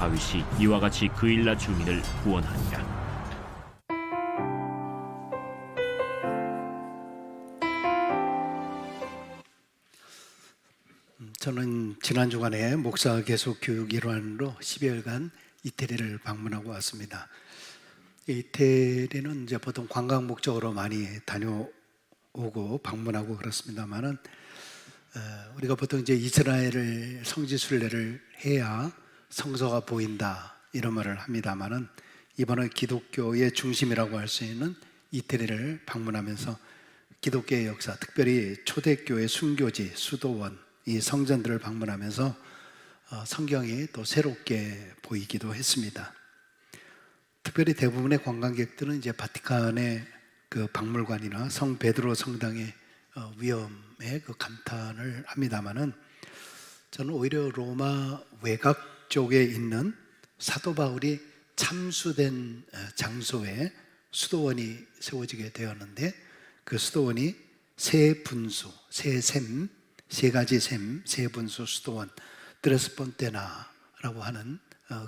다윗이 이와 같이 그일라 주민을 구원하니라. 저는 지난 주간에 목사 계속 교육 일환으로 12일간 이태리를 방문하고 왔습니다. 이태리는 이제 보통 관광 목적으로 많이 다녀오고 방문하고 그렇습니다만은 우리가 보통 이제 이스라엘을 성지순례를 해야 성서가 보인다 이런 말을 합니다만은 이번에 기독교의 중심이라고 할 수 있는 이태리를 방문하면서 기독교의 역사, 특별히 초대교회 순교지, 수도원, 이 성전들을 방문하면서 성경이 또 새롭게 보이기도 했습니다. 특별히 대부분의 관광객들은 이제 바티칸의 그 박물관이나 성 베드로 성당의 위엄에 그 감탄을 합니다만은 저는 오히려 로마 외곽 쪽에 있는 사도 바울이 참수된 장소에 수도원이 세워지게 되었는데 그 수도원이 세 분수, 세 가지 샘, 세 분수 수도원 드레스폰테나라고 하는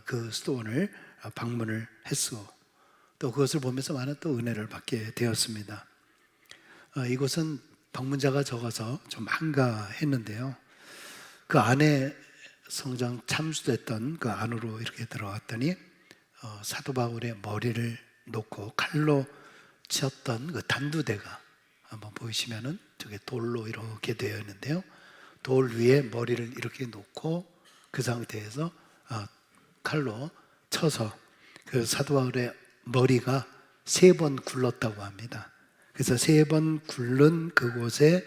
그 수도원을 방문을 했고 또 그것을 보면서 많은 또 은혜를 받게 되었습니다. 이곳은 방문자가 적어서 좀 한가했는데요. 그 안에 성장 참수됐던 그 안으로 이렇게 들어갔더니 사도 바울의 머리를 놓고 칼로 치었던 그 단두대가 한번 보이시면은 저게 돌로 이렇게 되어 있는데요. 돌 위에 머리를 이렇게 놓고 그 상태에서 칼로 쳐서 그 사도 바울의 머리가 3번 굴렀다고 합니다. 그래서 3번 굴른 그곳에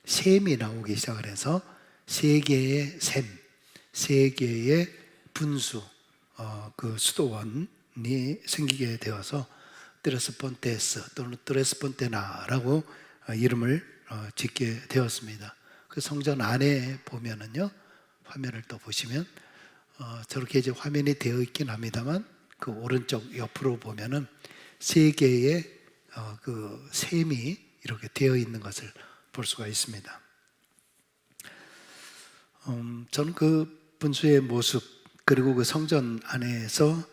샘이 나오기 시작을 해서 3개의 샘, 3개의 분수, 그 수도원이 생기게 되어서 드레스폰테스 또는 드레스폰테나라고 이름을 짓게 되었습니다. 그 성전 안에 보면은요, 화면을 또 보시면 저렇게 이제 화면이 되어 있긴 합니다만 그 오른쪽 옆으로 보면은 3개의 그 샘이 이렇게 되어 있는 것을 볼 수가 있습니다. 저는 그 분수의 모습 그리고 그 성전 안에서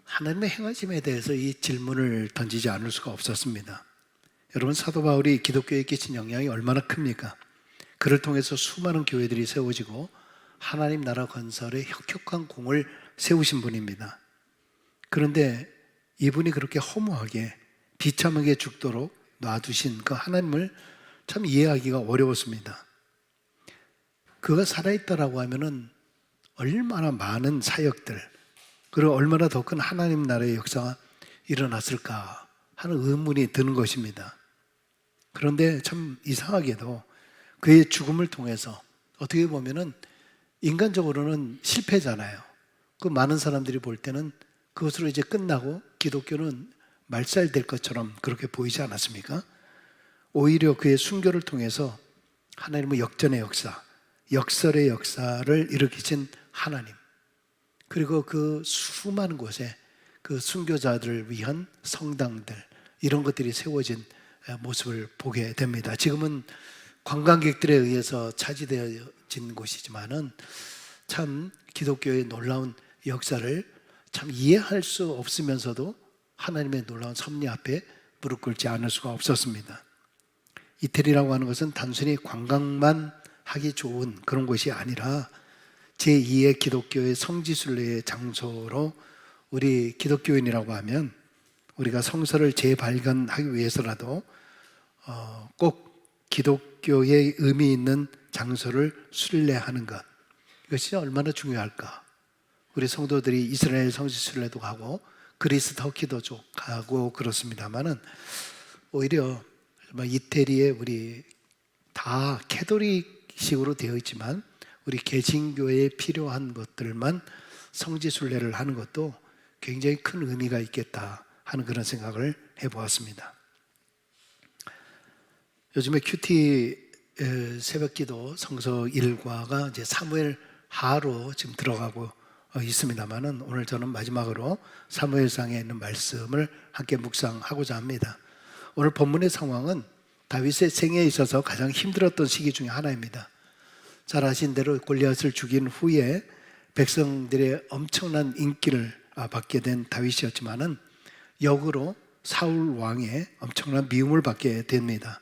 하나님의 행하심에 대해서 이 질문을 던지지 않을 수가 없었습니다. 여러분, 사도 바울이 기독교에 끼친 영향이 얼마나 큽니까? 그를 통해서 수많은 교회들이 세워지고 하나님 나라 건설에 혁혁한 공을 세우신 분입니다. 그런데 이분이 그렇게 허무하게 비참하게 죽도록 놔두신 그 하나님을 참 이해하기가 어려웠습니다. 그가 살아있다라고 하면은 얼마나 많은 사역들 그리고 얼마나 더 큰 하나님 나라의 역사가 일어났을까 하는 의문이 드는 것입니다. 그런데 참 이상하게도 그의 죽음을 통해서 어떻게 보면은 인간적으로는 실패잖아요. 그 많은 사람들이 볼 때는 그것으로 이제 끝나고 기독교는 말살될 것처럼 그렇게 보이지 않았습니까? 오히려 그의 순교를 통해서 하나님의 역전의 역사, 역설의 역사를 일으키신 하나님, 그리고 그 수많은 곳에 그 순교자들을 위한 성당들 이런 것들이 세워진 모습을 보게 됩니다. 지금은 관광객들에 의해서 차지되어진 곳이지만은 참 기독교의 놀라운 역사를 참 이해할 수 없으면서도 하나님의 놀라운 섭리 앞에 무릎 꿇지 않을 수가 없었습니다. 이태리라고 하는 것은 단순히 관광만 하기 좋은 그런 곳이 아니라 제2의 기독교의 성지순례의 장소로 우리 기독교인이라고 하면 우리가 성서를 재발견하기 위해서라도 꼭 기독교의 의미 있는 장소를 순례하는 것, 이것이 얼마나 중요할까. 우리 성도들이 이스라엘 성지순례도 가고 그리스 터키도 가고 그렇습니다만은 오히려 이태리에 우리 다 캐톨릭식으로 되어 있지만 우리 개신교에 필요한 것들만 성지순례를 하는 것도 굉장히 큰 의미가 있겠다 하는 그런 생각을 해보았습니다. 요즘에 큐티 새벽기도 성서 일과가 이제 사무엘 하로 지금 들어가고 있습니다만은 오늘 저는 마지막으로 사무엘상에 있는 말씀을 함께 묵상하고자 합니다. 오늘 본문의 상황은 다윗의 생애에 있어서 가장 힘들었던 시기 중에 하나입니다. 잘 아신 대로 골리앗을 죽인 후에 백성들의 엄청난 인기를 받게 된 다윗이었지만은 역으로 사울 왕의 엄청난 미움을 받게 됩니다.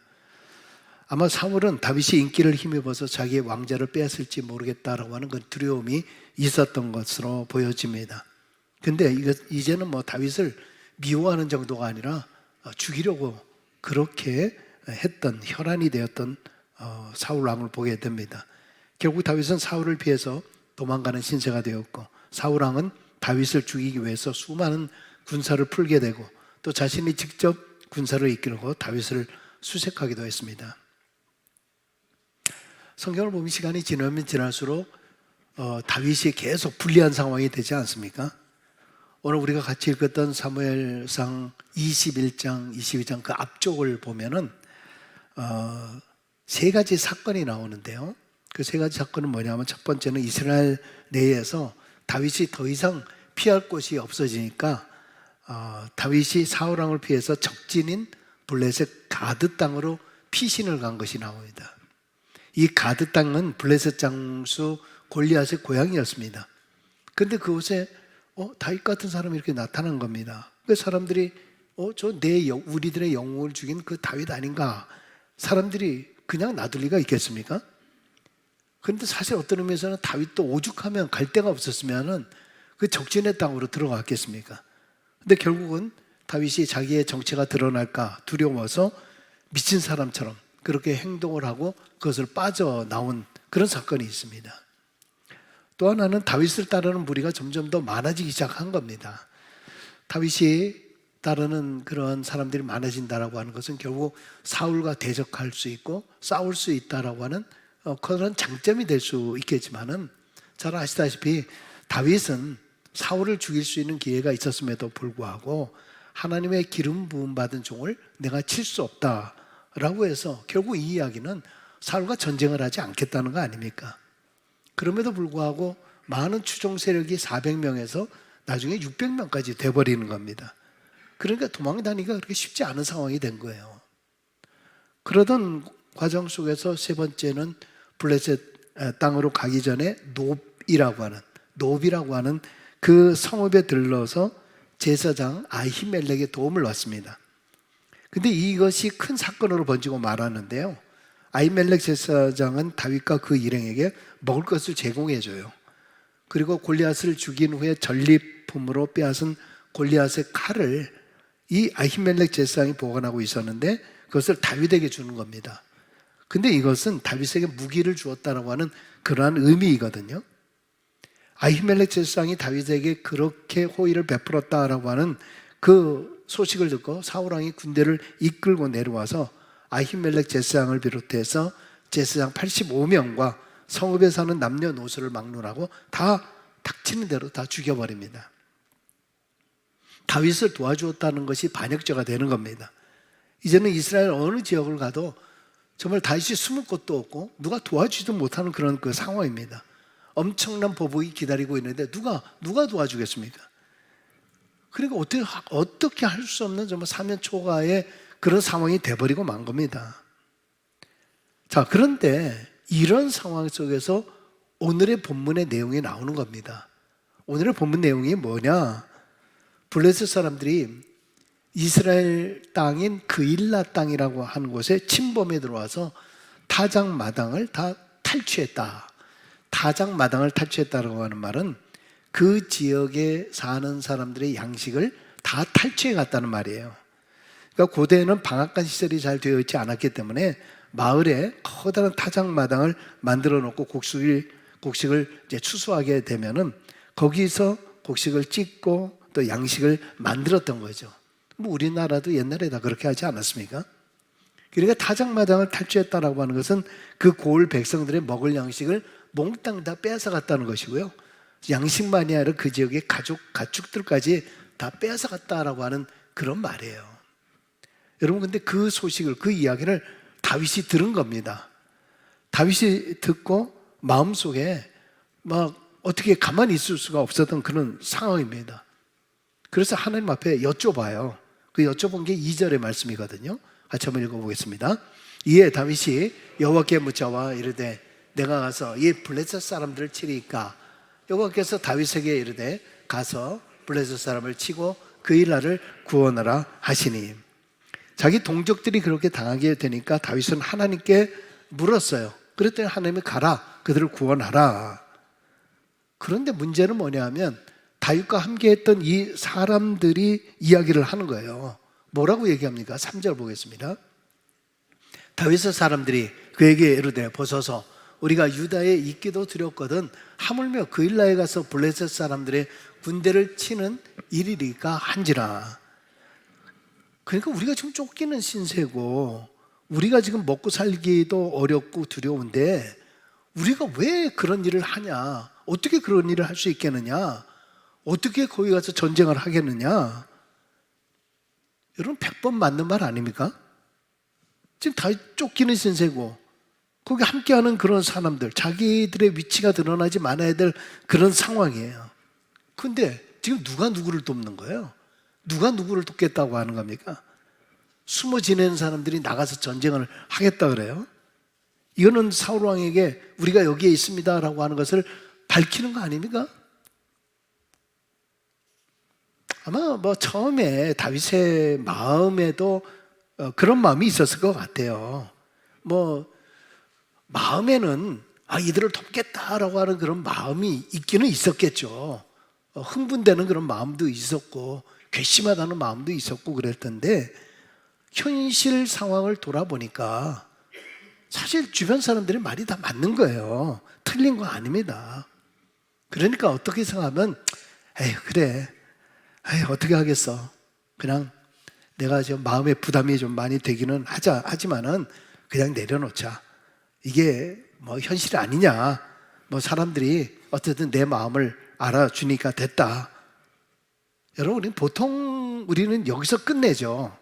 아마 사울은 다윗이 인기를 힘입어서 자기의 왕자를 빼앗을지 모르겠다라고 하는 그 두려움이 있었던 것으로 보여집니다. 근데 이제는 다윗을 미워하는 정도가 아니라 죽이려고 그렇게 했던, 혈안이 되었던 사울 왕을 보게 됩니다. 결국 다윗은 사울을 피해서 도망가는 신세가 되었고, 사울 왕은 다윗을 죽이기 위해서 수많은 군사를 풀게 되고, 또 자신이 직접 군사를 이끌고 다윗을 수색하기도 했습니다. 성경을 보면 시간이 지나면 지날수록 다윗이 계속 불리한 상황이 되지 않습니까? 오늘 우리가 같이 읽었던 사무엘상 21장, 22장 그 앞쪽을 보면은 세 가지 사건이 나오는데요. 그 세 가지 사건은 뭐냐면, 첫 번째는 이스라엘 내에서 다윗이 더 이상 피할 곳이 없어지니까 다윗이 사울 왕을 피해서 적진인 블레셋 가드 땅으로 피신을 간 것이 나옵니다. 이 가드 땅은 블레셋 장수 골리앗의 고향이었습니다. 그런데 그곳에 다윗 같은 사람이 이렇게 나타난 겁니다. 그 사람들이 우리들의 영웅을 죽인 그 다윗 아닌가? 사람들이 그냥 놔둘 리가 있겠습니까? 그런데 사실 어떤 의미에서는 다윗도 오죽하면 갈 데가 없었으면은 그 적진의 땅으로 들어갔겠습니까? 근데 결국은 다윗이 자기의 정체가 드러날까 두려워서 미친 사람처럼 그렇게 행동을 하고 그것을 빠져나온 그런 사건이 있습니다. 또 하나는 다윗을 따르는 무리가 점점 더 많아지기 시작한 겁니다. 다윗이 따르는 그런 사람들이 많아진다라고 하는 것은 결국 사울과 대적할 수 있고 싸울 수 있다라고 하는 그런 장점이 될 수 있겠지만은, 잘 아시다시피 다윗은 사울을 죽일 수 있는 기회가 있었음에도 불구하고 하나님의 기름 부음 받은 종을 내가 칠 수 없다라고 해서 결국 이 이야기는 사울과 전쟁을 하지 않겠다는 거 아닙니까? 그럼에도 불구하고 많은 추종 세력이 400명에서 나중에 600명까지 돼버리는 겁니다. 그러니까 도망다니기가 그렇게 쉽지 않은 상황이 된 거예요. 그러던 과정 속에서 세 번째는 블레셋 땅으로 가기 전에 노비라고 하는 그 성읍에 들러서 제사장 아히멜렉의 도움을 받습니다. 근데 이것이 큰 사건으로 번지고 말았는데요. 아히멜렉 제사장은 다윗과 그 일행에게 먹을 것을 제공해줘요. 그리고 골리앗을 죽인 후에 전리품으로 빼앗은 골리앗의 칼을 이 아히멜렉 제사장이 보관하고 있었는데 그것을 다윗에게 주는 겁니다. 근데 이것은 다윗에게 무기를 주었다라고 하는 그러한 의미이거든요. 아히멜렉 제사장이 다윗에게 그렇게 호의를 베풀었다라고 하는 그 소식을 듣고 사울 왕이 군대를 이끌고 내려와서 아히멜렉 제사장을 비롯해서 제사장 85명과 성읍에 사는 남녀노소를 막론하고 다 닥치는 대로 다 죽여버립니다. 다윗을 도와주었다는 것이 반역죄가 되는 겁니다. 이제는 이스라엘 어느 지역을 가도 정말 다윗이 숨을 곳도 없고 누가 도와주지도 못하는 그런 그 상황입니다. 엄청난 보복이 기다리고 있는데 누가 도와주겠습니까? 그러니까 어떻게 할 수 없는 정말 사면 초가의 그런 상황이 돼버리고 만 겁니다. 자, 그런데 이런 상황 속에서 오늘의 본문의 내용이 나오는 겁니다. 오늘의 본문 내용이 뭐냐? 블레셋 사람들이 이스라엘 땅인 그일라 땅이라고 하는 곳에 침범에 들어와서 타작마당을 다 탈취했다. 타작마당을 탈취했다라고 하는 말은 그 지역에 사는 사람들의 양식을 다 탈취해 갔다는 말이에요. 그러니까 고대에는 방앗간 시설이 잘 되어 있지 않았기 때문에 마을에 커다란 타작마당을 만들어 놓고 곡식을 이제 추수하게 되면은 거기서 곡식을 찢고 또 양식을 만들었던 거죠. 뭐 우리나라도 옛날에 다 그렇게 하지 않았습니까? 그러니까 타작마당을 탈취했다라고 하는 것은 그 고을 백성들의 먹을 양식을 몽땅 다 빼앗아 갔다는 것이고요. 양식만이 아니라 그 지역의 가축들까지 다 빼앗아 갔다라고 하는 그런 말이에요. 여러분, 근데 그 소식을, 그 이야기를 다윗이 들은 겁니다. 다윗이 듣고 마음속에 막 어떻게 가만히 있을 수가 없었던 그런 상황입니다. 그래서 하나님 앞에 여쭤봐요. 그 여쭤본 게 2절의 말씀이거든요. 같이 한번 읽어보겠습니다. 이에 다윗이 여호와께 묻자와 이르되 내가 가서 이 블레셋 사람들을 치리까? 여호와께서 다윗에게 이르되 가서 블레셋 사람을 치고 그일라를 구원하라 하시니, 자기 동족들이 그렇게 당하게 되니까 다윗은 하나님께 물었어요. 그랬더니 하나님이 가라, 그들을 구원하라. 그런데 문제는 뭐냐면 다윗과 함께했던 이 사람들이 이야기를 하는 거예요. 뭐라고 얘기합니까? 3절 보겠습니다. 다윗의 사람들이 그에게 이르되 보소서, 우리가 유다에 있기도 두렵거든 하물며 그일라에 가서 블레셋 사람들의 군대를 치는 일이리까 한지라. 그러니까 우리가 지금 쫓기는 신세고 우리가 지금 먹고 살기도 어렵고 두려운데 우리가 왜 그런 일을 하냐? 어떻게 그런 일을 할 수 있겠느냐? 어떻게 거기 가서 전쟁을 하겠느냐? 여러분 100번 맞는 말 아닙니까? 지금 다 쫓기는 신세고 거기 함께하는 그런 사람들, 자기들의 위치가 드러나지 말아야 될 그런 상황이에요. 근데 지금 누가 누구를 돕는 거예요? 누가 누구를 돕겠다고 하는 겁니까? 숨어 지내는 사람들이 나가서 전쟁을 하겠다 그래요? 이거는 사울 왕에게 우리가 여기에 있습니다라고 하는 것을 밝히는 거 아닙니까? 아마 처음에 다윗의 마음에도 그런 마음이 있었을 것 같아요. 마음에는 이들을 돕겠다라고 하는 그런 마음이 있기는 있었겠죠. 흥분되는 그런 마음도 있었고 괘씸하다는 마음도 있었고 그랬던데, 현실 상황을 돌아보니까 사실 주변 사람들의 말이 다 맞는 거예요. 틀린 거 아닙니다. 그러니까 어떻게 생각하면 그래, 어떻게 하겠어, 그냥 내가 좀 마음의 부담이 좀 많이 되기는 하지만은 그냥 내려놓자. 이게 현실이 아니냐, 사람들이 어쨌든 내 마음을 알아주니까 됐다. 여러분, 보통 우리는 여기서 끝내죠.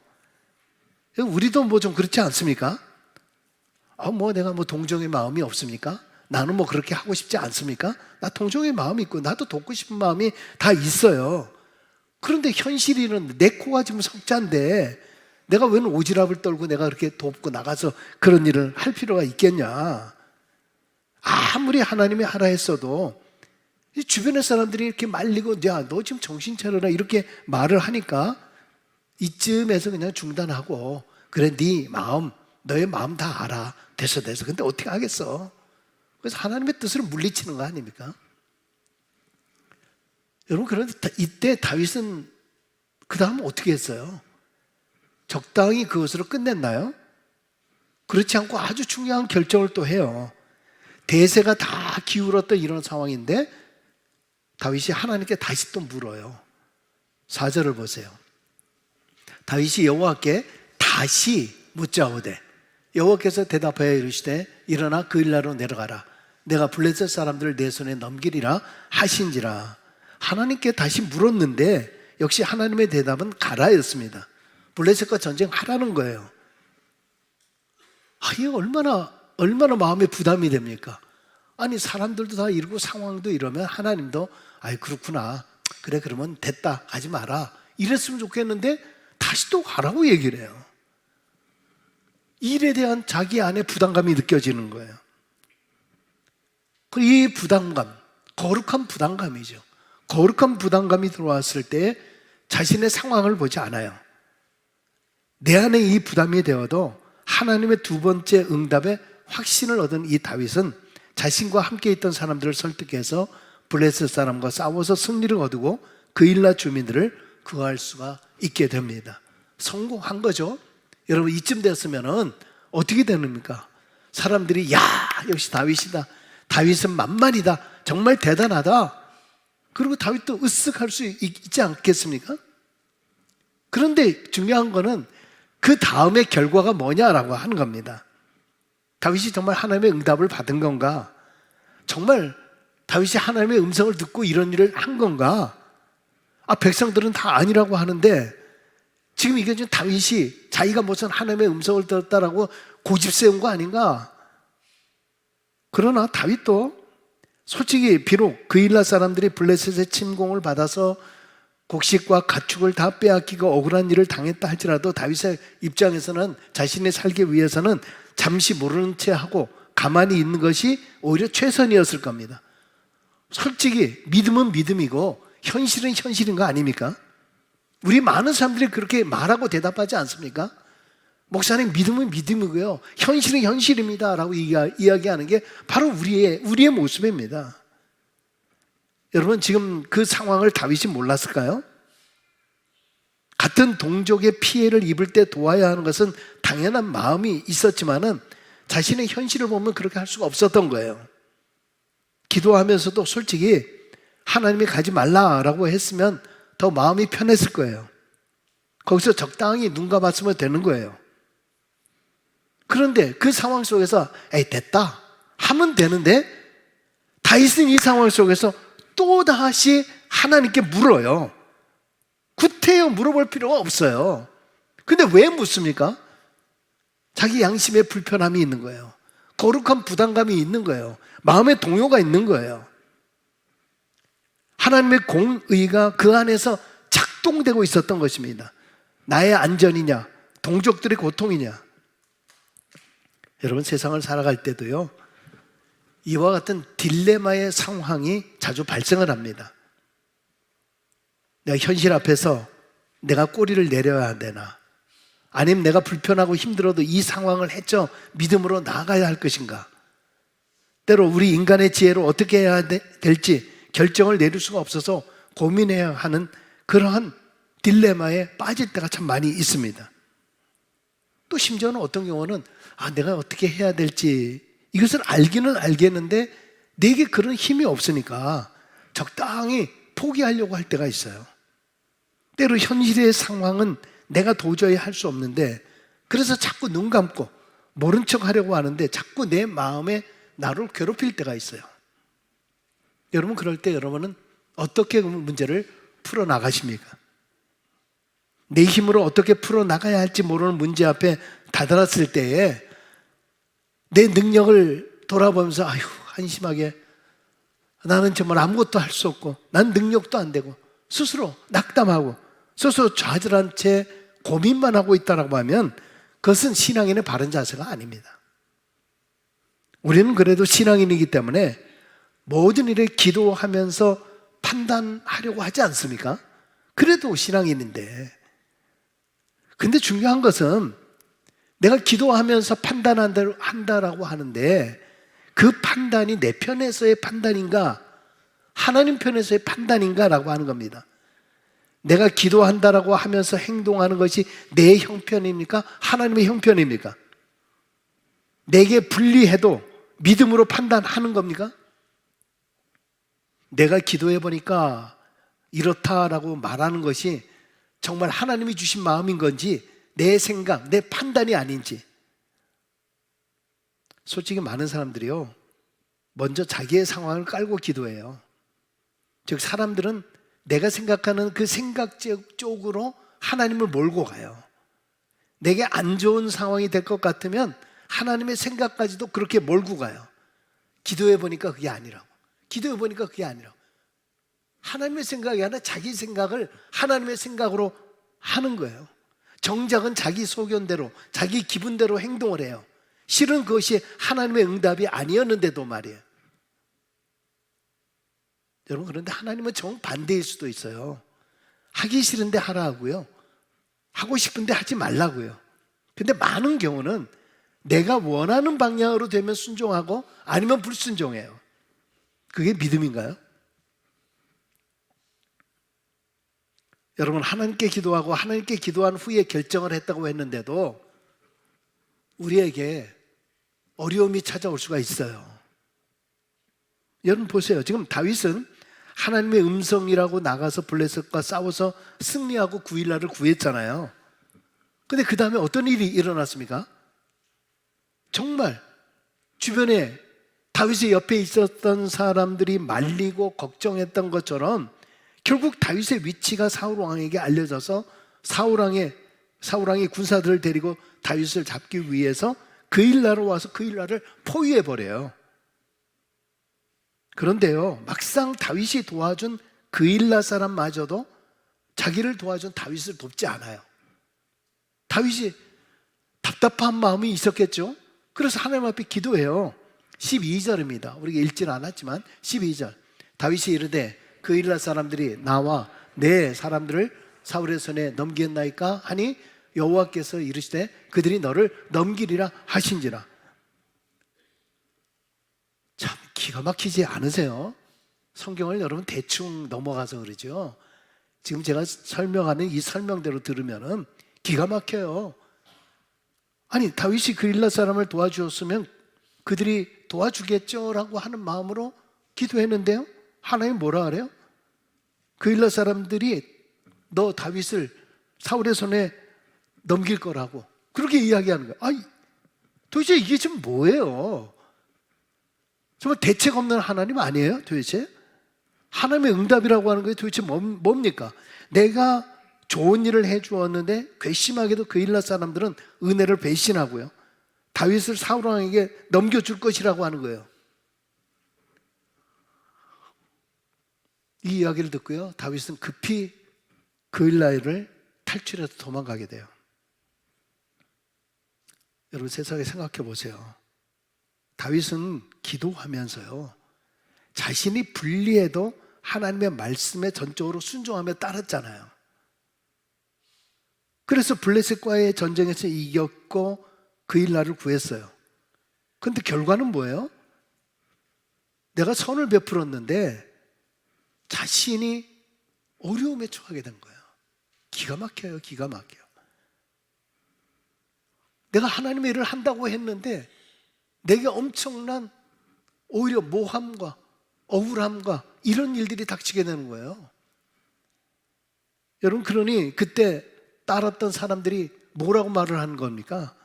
우리도 좀 그렇지 않습니까? 내가 동정의 마음이 없습니까? 나는 그렇게 하고 싶지 않습니까? 나 동정의 마음이 있고 나도 돕고 싶은 마음이 다 있어요. 그런데 현실이는 내 코가 지금 석자인데 내가 왜 오지랖을 떨고 내가 그렇게 돕고 나가서 그런 일을 할 필요가 있겠냐? 아무리 하나님이 하라 했어도 주변의 사람들이 이렇게 말리고 야, 너 지금 정신 차려라 이렇게 말을 하니까 이쯤에서 그냥 중단하고, 그래, 네 마음, 너의 마음 다 알아. 됐어. 근데 어떻게 하겠어? 그래서 하나님의 뜻을 물리치는 거 아닙니까? 여러분, 그런데 이때 다윗은 그 다음 어떻게 했어요? 적당히 그것으로 끝냈나요? 그렇지 않고 아주 중요한 결정을 또 해요. 대세가 다 기울었던 이런 상황인데 다윗이 하나님께 다시 또 물어요. 4절을 보세요. 다윗이 여호와께 다시 묻자오되 여호와께서 대답하여 이르시되 일어나 그일라로 내려가라. 내가 블레셋 사람들을 내 손에 넘기리라 하신지라. 하나님께 다시 물었는데 역시 하나님의 대답은 가라였습니다. 블레셋과 전쟁하라는 거예요. 이게 얼마나 마음에 부담이 됩니까? 아니, 사람들도 다 이러고 상황도 이러면 하나님도 그렇구나, 그래, 그러면 됐다, 가지 마라 이랬으면 좋겠는데 다시 또 가라고 얘기를 해요. 일에 대한 자기 안에 부담감이 느껴지는 거예요. 이 부담감, 거룩한 부담감이죠. 거룩한 부담감이 들어왔을 때 자신의 상황을 보지 않아요. 내 안에 이 부담이 되어도 하나님의 두 번째 응답에 확신을 얻은 이 다윗은 자신과 함께 있던 사람들을 설득해서 블레셋 사람과 싸워서 승리를 거두고 그일라 주민들을 구할 수가 있게 됩니다. 성공한 거죠. 여러분, 이쯤 됐으면은 어떻게 되는입니까? 사람들이 야, 역시 다윗이다, 다윗은 만만이다, 정말 대단하다, 그리고 다윗도 으쓱할 수 있지 않겠습니까? 그런데 중요한 거는 그 다음의 결과가 뭐냐라고 하는 겁니다. 다윗이 정말 하나님의 응답을 받은 건가? 정말 다윗이 하나님의 음성을 듣고 이런 일을 한 건가? 백성들은 다 아니라고 하는데 지금 이게 지금 다윗이 자기가 무슨 하나님의 음성을 들었다라고 고집 세운 거 아닌가? 그러나 다윗도 솔직히 비록 그일라 사람들이 블레셋의 침공을 받아서 곡식과 가축을 다 빼앗기고 억울한 일을 당했다 할지라도 다윗의 입장에서는 자신이 살기 위해서는 잠시 모르는 채 하고 가만히 있는 것이 오히려 최선이었을 겁니다. 솔직히 믿음은 믿음이고 현실은 현실인 거 아닙니까? 우리 많은 사람들이 그렇게 말하고 대답하지 않습니까? 목사님, 믿음은 믿음이고요, 현실은 현실입니다 라고 이야기하는 게 바로 우리의 모습입니다. 여러분, 지금 그 상황을 다윗이 몰랐을까요? 같은 동족의 피해를 입을 때 도와야 하는 것은 당연한 마음이 있었지만은 자신의 현실을 보면 그렇게 할 수가 없었던 거예요. 기도하면서도 솔직히 하나님이 가지 말라라고 했으면 더 마음이 편했을 거예요. 거기서 적당히 눈 감았으면 되는 거예요. 그런데 그 상황 속에서 에이 됐다 하면 되는데 다윗은 이 상황 속에서 또다시 하나님께 물어요. 구태여 물어볼 필요가 없어요. 근데 왜 묻습니까? 자기 양심에 불편함이 있는 거예요. 거룩한 부담감이 있는 거예요. 마음의 동요가 있는 거예요. 하나님의 공의가 그 안에서 작동되고 있었던 것입니다. 나의 안전이냐, 동족들의 고통이냐. 여러분, 세상을 살아갈 때도요, 이와 같은 딜레마의 상황이 자주 발생을 합니다. 내가 현실 앞에서 내가 꼬리를 내려야 되나, 아니면 내가 불편하고 힘들어도 이 상황을 헤쳐 믿음으로 나아가야 할 것인가. 때로 우리 인간의 지혜로 어떻게 해야 될지 결정을 내릴 수가 없어서 고민해야 하는 그러한 딜레마에 빠질 때가 참 많이 있습니다. 또 심지어는 어떤 경우는 내가 어떻게 해야 될지 이것을 알기는 알겠는데 내게 그런 힘이 없으니까 적당히 포기하려고 할 때가 있어요. 때로 현실의 상황은 내가 도저히 할 수 없는데 그래서 자꾸 눈 감고 모른 척 하려고 하는데 자꾸 내 마음에 나를 괴롭힐 때가 있어요. 여러분, 그럴 때 여러분은 어떻게 문제를 풀어나가십니까? 내 힘으로 어떻게 풀어나가야 할지 모르는 문제 앞에 다다랐을 때에 내 능력을 돌아보면서 아휴, 한심하게 나는 정말 아무것도 할 수 없고 난 능력도 안 되고 스스로 낙담하고 스스로 좌절한 채 고민만 하고 있다라고 하면 그것은 신앙인의 바른 자세가 아닙니다. 우리는 그래도 신앙인이기 때문에 모든 일에 기도하면서 판단하려고 하지 않습니까? 그래도 신앙인인데. 근데 중요한 것은 내가 기도하면서 판단한다라고 하는데 그 판단이 내 편에서의 판단인가 하나님 편에서의 판단인가라고 하는 겁니다. 내가 기도한다라고 하면서 행동하는 것이 내 형편입니까? 하나님의 형편입니까? 내게 불리해도 믿음으로 판단하는 겁니까? 내가 기도해 보니까 이렇다라고 말하는 것이 정말 하나님이 주신 마음인 건지 내 생각, 내 판단이 아닌지. 솔직히 많은 사람들이요, 먼저 자기의 상황을 깔고 기도해요. 즉 사람들은 내가 생각하는 그 생각 쪽으로 하나님을 몰고 가요. 내게 안 좋은 상황이 될 것 같으면 하나님의 생각까지도 그렇게 몰고 가요. 기도해 보니까 그게 아니라고. 기도해 보니까 그게 아니라고. 하나님의 생각이 아니라 자기 생각을 하나님의 생각으로 하는 거예요. 정작은 자기 소견대로 자기 기분대로 행동을 해요. 실은 그것이 하나님의 응답이 아니었는데도 말이에요. 여러분, 그런데 하나님은 정반대일 수도 있어요. 하기 싫은데 하라고요, 하고 싶은데 하지 말라고요. 근데 많은 경우는 내가 원하는 방향으로 되면 순종하고 아니면 불순종해요. 그게 믿음인가요? 여러분, 하나님께 기도하고 하나님께 기도한 후에 결정을 했다고 했는데도 우리에게 어려움이 찾아올 수가 있어요. 여러분 보세요. 지금 다윗은 하나님의 음성이라고 나가서 블레셋과 싸워서 승리하고 9일날을 구했잖아요. 근데 그 다음에 어떤 일이 일어났습니까? 정말 주변에 다윗의 옆에 있었던 사람들이 말리고 걱정했던 것처럼 결국 다윗의 위치가 사울왕에게 알려져서 사울왕이 군사들을 데리고 다윗을 잡기 위해서 그 일나로 와서 그 일나를 포위해버려요. 그런데요, 막상 다윗이 도와준 그 일나 사람마저도 자기를 도와준 다윗을 돕지 않아요. 다윗이 답답한 마음이 있었겠죠. 그래서 하나님 앞에 기도해요. 12절입니다. 우리가 읽지는 않았지만 12절. 다윗이 이르되 그일라 사람들이 나와 내 사람들을 사울의 손에 넘기겠나이까 하니 여호와께서 이르시되 그들이 너를 넘기리라 하신지라. 참 기가 막히지 않으세요? 성경을 여러분 대충 넘어가서 그러죠. 지금 제가 설명하는 이 설명대로 들으면은 기가 막혀요. 아니 다윗이 그일라 사람을 도와주었으면 그들이 도와주겠죠라고 하는 마음으로 기도했는데요, 하나님 뭐라 그래요? 그일라 사람들이 너 다윗을 사울의 손에 넘길 거라고 그렇게 이야기하는 거예요. 아니 도대체 이게 지금 뭐예요? 정말 대책 없는 하나님 아니에요 도대체? 하나님의 응답이라고 하는 게 도대체 뭡니까? 내가 좋은 일을 해주었는데 괘씸하게도 그일라 사람들은 은혜를 배신하고요, 다윗을 사울 왕에게 넘겨줄 것이라고 하는 거예요. 이 이야기를 듣고요, 다윗은 급히 그일라를 탈출해서 도망가게 돼요. 여러분 세상에 생각해 보세요. 다윗은 기도하면서요, 자신이 불리해도 하나님의 말씀에 전적으로 순종하며 따랐잖아요. 그래서 블레셋과의 전쟁에서 이겼고 그일라를 구했어요. 그런데 결과는 뭐예요? 내가 선을 베풀었는데 자신이 어려움에 처하게 된 거예요. 기가 막혀요, 기가 막혀요. 내가 하나님의 일을 한다고 했는데 내게 엄청난 오히려 모함과 억울함과 이런 일들이 닥치게 되는 거예요. 여러분 그러니 그때 따랐던 사람들이 뭐라고 말을 하는 겁니까?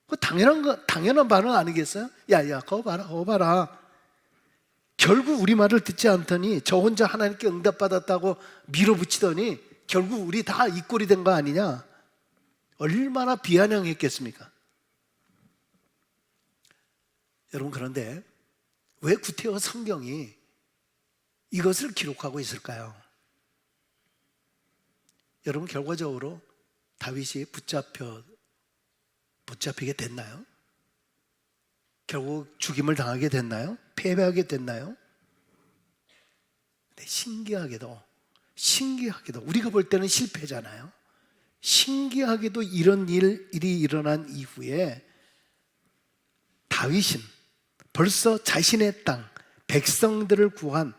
그 당연한 반응 아니겠어요? 야, 그거 봐라. 결국 우리 말을 듣지 않더니 저 혼자 하나님께 응답받았다고 밀어붙이더니 결국 우리 다 이 꼴이 된 거 아니냐? 얼마나 비아냥했겠습니까? 여러분 그런데 왜 구태여 성경이 이것을 기록하고 있을까요? 여러분 결과적으로 다윗이 붙잡히게 됐나요? 결국 죽임을 당하게 됐나요? 패배하게 됐나요? 네, 신기하게도 우리가 볼 때는 실패잖아요. 신기하게도 이런 일이 일어난 이후에 다윗은 벌써 자신의 땅, 백성들을 구한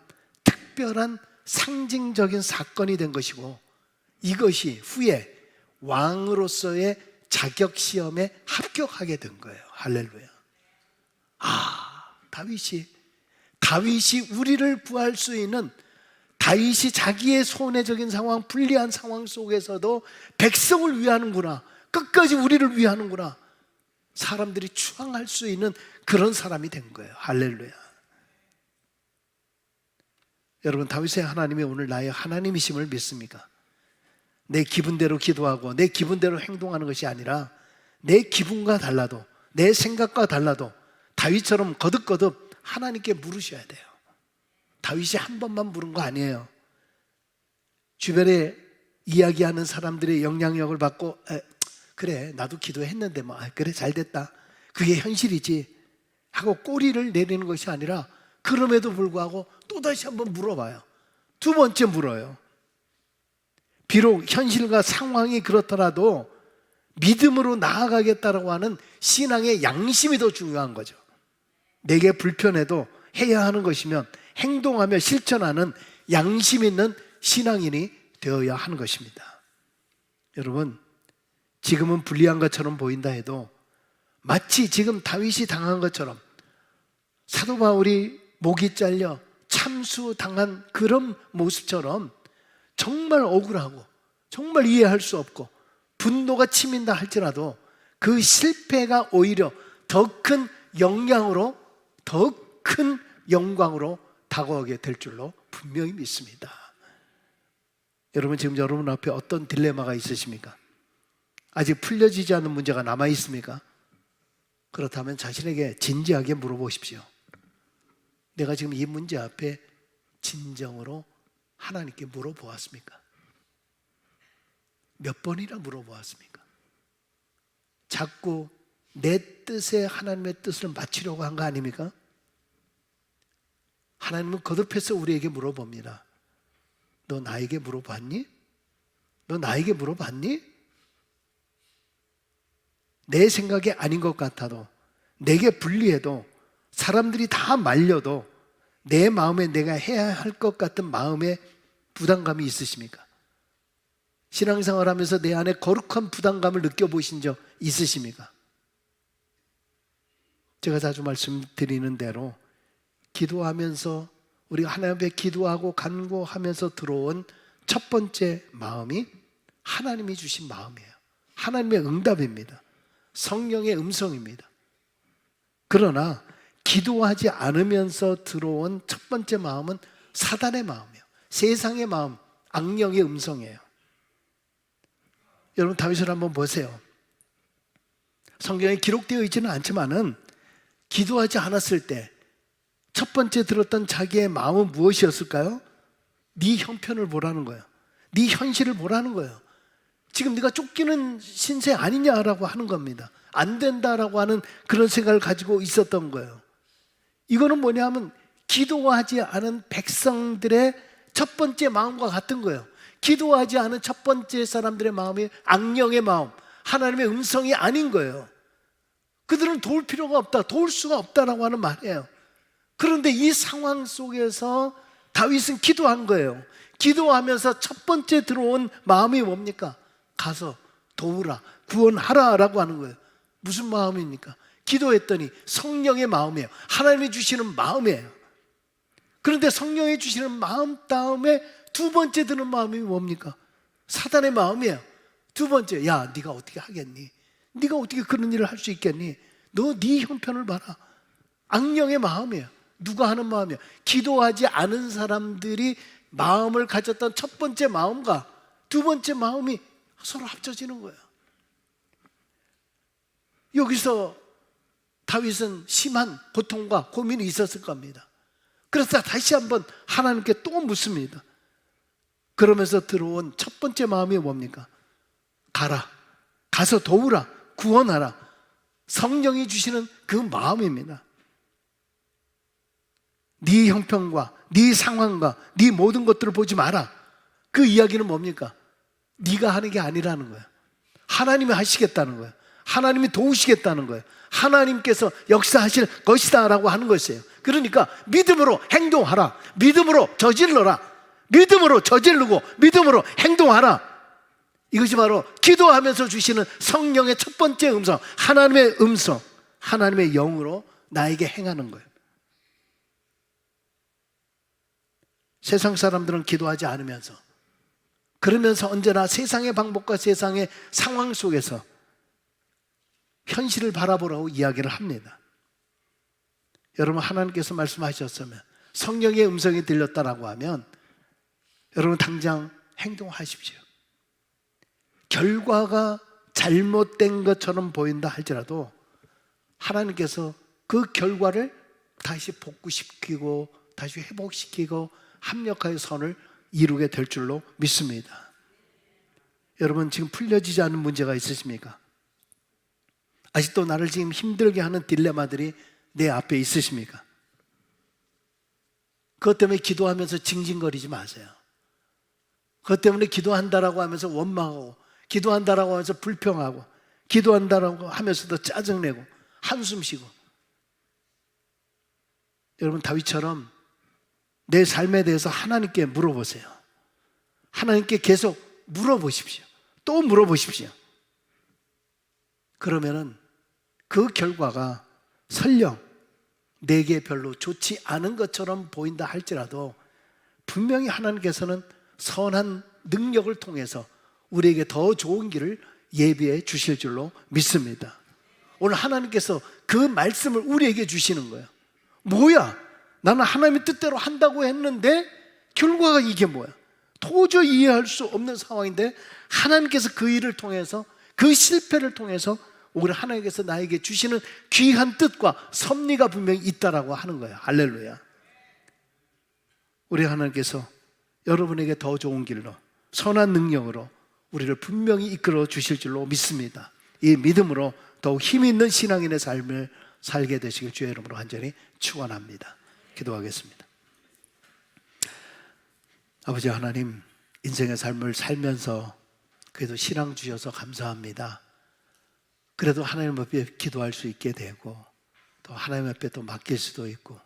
특별한 상징적인 사건이 된 것이고, 이것이 후에 왕으로서의 자격시험에 합격하게 된 거예요. 할렐루야. 다윗이 우리를 구할 수 있는, 다윗이 자기의 손해적인 상황, 불리한 상황 속에서도 백성을 위하는구나, 끝까지 우리를 위하는구나, 사람들이 추앙할 수 있는 그런 사람이 된 거예요. 할렐루야. 여러분 다윗의 하나님이 오늘 나의 하나님이심을 믿습니까? 내 기분대로 기도하고 내 기분대로 행동하는 것이 아니라 내 기분과 달라도, 내 생각과 달라도 다윗처럼 거듭거듭 하나님께 물으셔야 돼요. 다윗이 한 번만 물은 거 아니에요. 주변에 이야기하는 사람들의 영향력을 받고 그래 나도 기도했는데 뭐 그래 잘됐다, 그게 현실이지 하고 꼬리를 내리는 것이 아니라 그럼에도 불구하고 또다시 한번 물어봐요. 두 번째 물어요. 비록 현실과 상황이 그렇더라도 믿음으로 나아가겠다라고 하는 신앙의 양심이 더 중요한 거죠. 내게 불편해도 해야 하는 것이면 행동하며 실천하는 양심 있는 신앙인이 되어야 하는 것입니다. 여러분 지금은 불리한 것처럼 보인다 해도 마치 지금 다윗이 당한 것처럼, 사도 바울이 목이 잘려 참수당한 그런 모습처럼 정말 억울하고 정말 이해할 수 없고 분노가 치민다 할지라도 그 실패가 오히려 더 큰 영향으로, 더 큰 영광으로 다가오게 될 줄로 분명히 믿습니다. 여러분 지금 여러분 앞에 어떤 딜레마가 있으십니까? 아직 풀려지지 않은 문제가 남아 있습니까? 그렇다면 자신에게 진지하게 물어보십시오. 내가 지금 이 문제 앞에 진정으로 하나님께 물어보았습니까? 몇 번이나 물어보았습니까? 자꾸 내 뜻에 하나님의 뜻을 맞추려고 한 거 아닙니까? 하나님은 거듭해서 우리에게 물어봅니다. 너 나에게 물어봤니? 너 나에게 물어봤니? 내 생각이 아닌 것 같아도, 내게 불리해도, 사람들이 다 말려도 내 마음에 내가 해야 할 것 같은 마음에 부담감이 있으십니까? 신앙생활 하면서 내 안에 거룩한 부담감을 느껴보신 적 있으십니까? 제가 자주 말씀드리는 대로 기도하면서 우리가 하나님 앞에 기도하고 간구하면서 들어온 첫 번째 마음이 하나님이 주신 마음이에요. 하나님의 응답입니다. 성령의 음성입니다. 그러나 기도하지 않으면서 들어온 첫 번째 마음은 사단의 마음이에요. 세상의 마음, 악령의 음성이에요. 여러분 다윗을 한번 보세요. 성경에 기록되어 있지는 않지만은 기도하지 않았을 때 첫 번째 들었던 자기의 마음은 무엇이었을까요? 네 형편을 보라는 거예요. 네 현실을 보라는 거예요. 지금 네가 쫓기는 신세 아니냐라고 하는 겁니다. 안 된다라고 하는 그런 생각을 가지고 있었던 거예요. 이거는 뭐냐면 기도하지 않은 백성들의 첫 번째 마음과 같은 거예요. 기도하지 않은 첫 번째 사람들의 마음이 악령의 마음, 하나님의 음성이 아닌 거예요. 그들은 도울 필요가 없다, 도울 수가 없다라고 하는 말이에요. 그런데 이 상황 속에서 다윗은 기도한 거예요. 기도하면서 첫 번째 들어온 마음이 뭡니까? 가서 도우라, 구원하라 라고 하는 거예요. 무슨 마음입니까? 기도했더니 성령의 마음이에요. 하나님이 주시는 마음이에요. 그런데 성령이 주시는 마음 다음에 두 번째 드는 마음이 뭡니까? 사단의 마음이에요. 두 번째, 야 네가 어떻게 하겠니? 네가 어떻게 그런 일을 할 수 있겠니? 너 네 형편을 봐라. 악령의 마음이에요. 누가 하는 마음이에요? 기도하지 않은 사람들이 마음을 가졌던 첫 번째 마음과 두 번째 마음이 서로 합쳐지는 거예요. 여기서 다윗은 심한 고통과 고민이 있었을 겁니다. 그래서 다시 한번 하나님께 또 묻습니다. 그러면서 들어온 첫 번째 마음이 뭡니까? 가라, 가서 도우라, 구원하라. 성령이 주시는 그 마음입니다. 네 형편과 네 상황과 네 모든 것들을 보지 마라. 그 이야기는 뭡니까? 네가 하는 게 아니라는 거예요. 하나님이 하시겠다는 거예요. 하나님이 도우시겠다는 거예요. 하나님께서 역사하실 것이다 라고 하는 것이에요. 그러니까 믿음으로 행동하라. 믿음으로 저질러라. 믿음으로 저지르고 믿음으로 행동하라. 이것이 바로 기도하면서 주시는 성령의 첫 번째 음성, 하나님의 음성, 하나님의 영으로 나에게 행하는 거예요. 세상 사람들은 기도하지 않으면서, 그러면서 언제나 세상의 방법과 세상의 상황 속에서 현실을 바라보라고 이야기를 합니다. 여러분, 하나님께서 말씀하셨으면, 성령의 음성이 들렸다라고 하면 여러분 당장 행동하십시오. 결과가 잘못된 것처럼 보인다 할지라도 하나님께서 그 결과를 다시 복구시키고 다시 회복시키고 합력하여 선을 이루게 될 줄로 믿습니다. 여러분, 지금 풀려지지 않은 문제가 있으십니까? 아직도 나를 지금 힘들게 하는 딜레마들이 내 앞에 있으십니까? 그것 때문에 기도하면서 징징거리지 마세요. 그것 때문에 기도한다라고 하면서 원망하고, 기도한다라고 하면서 불평하고, 기도한다라고 하면서도 짜증내고 한숨 쉬고. 여러분, 다윗처럼 내 삶에 대해서 하나님께 물어보세요. 하나님께 계속 물어보십시오. 또 물어보십시오. 그러면은 그 결과가 설령 내게 별로 좋지 않은 것처럼 보인다 할지라도 분명히 하나님께서는 선한 능력을 통해서 우리에게 더 좋은 길을 예비해 주실 줄로 믿습니다. 오늘 하나님께서 그 말씀을 우리에게 주시는 거예요. 뭐야? 나는 하나님의 뜻대로 한다고 했는데 결과가 이게 뭐야? 도저히 이해할 수 없는 상황인데 하나님께서 그 일을 통해서, 그 실패를 통해서 오히려 하나님께서 나에게 주시는 귀한 뜻과 섭리가 분명히 있다라고 하는 거예요. 할렐루야. 우리 하나님께서 여러분에게 더 좋은 길로, 선한 능력으로 우리를 분명히 이끌어 주실 줄로 믿습니다. 이 믿음으로 더욱 힘 있는 신앙인의 삶을 살게 되시길 주의 이름으로 간절히 축원합니다. 기도하겠습니다. 아버지 하나님, 인생의 삶을 살면서 그래도 신앙 주셔서 감사합니다. 그래도 하나님 앞에 기도할 수 있게 되고 또 하나님 앞에 또 맡길 수도 있고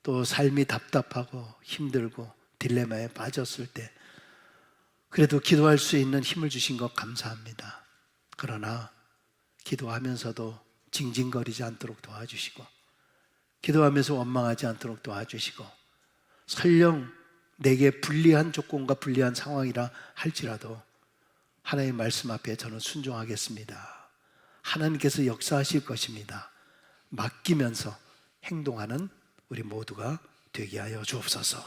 또 삶이 답답하고 힘들고 딜레마에 빠졌을 때 그래도 기도할 수 있는 힘을 주신 것 감사합니다. 그러나 기도하면서도 징징거리지 않도록 도와주시고 기도하면서 원망하지 않도록 도와주시고 설령 내게 불리한 조건과 불리한 상황이라 할지라도 하나님의 말씀 앞에 저는 순종하겠습니다. 하나님께서 역사하실 것입니다. 맡기면서 행동하는 우리 모두가 되게 하여 주옵소서.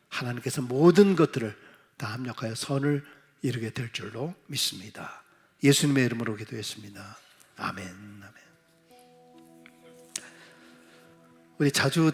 하나님께서 모든 것들을 다 합력하여 선을 이루게 될 줄로 믿습니다. 예수님의 이름으로 기도했습니다. 아멘. 아멘. 우리 자주